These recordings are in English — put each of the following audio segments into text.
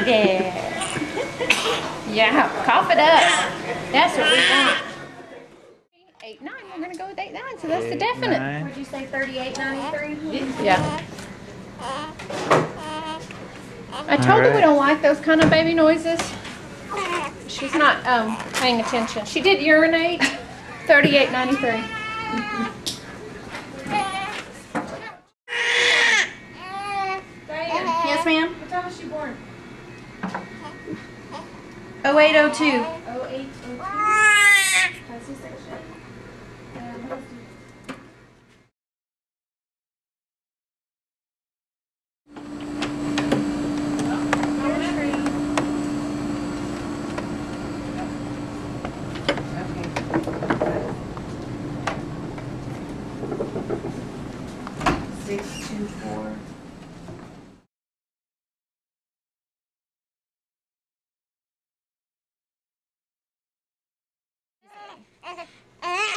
Yeah. Yeah, cough it up. That's what we want. 8-9. We're gonna go with 8-9. So that's the definite. Would you say 38.93? Yeah. I told her we don't like those kind of baby noises. She's not paying attention. She did urinate. 38.93. Yes, ma'am. What time was she born? 0802. 0802.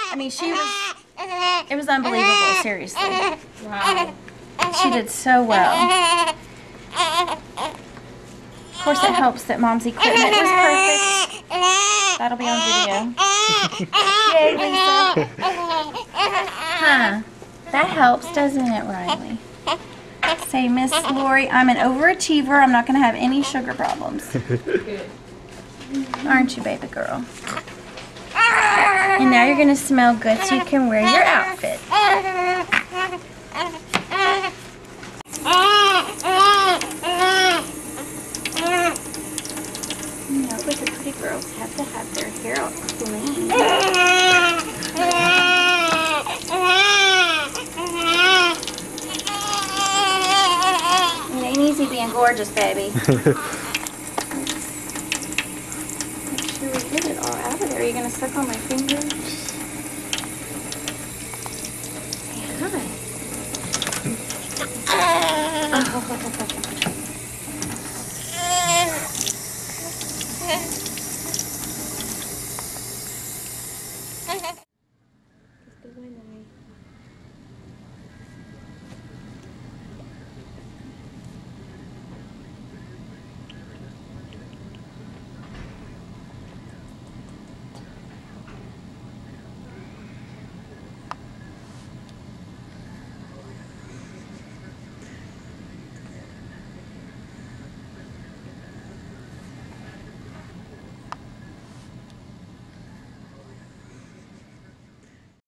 I mean, it was unbelievable, seriously. Wow. She did so well. Of course, it helps that Mom's equipment was perfect. That'll be on video. Yay, Lisa. Huh. That helps, doesn't it, Riley? Say, Miss Lori, I'm an overachiever. I'm not going to have any sugar problems. Aren't you, baby girl? And now you're going to smell good so you can wear your outfit. You know, but the pretty girls have to have their hair all clean. It ain't easy being gorgeous, baby. We get it all out of there. Are you going to suck on my finger? Say hi.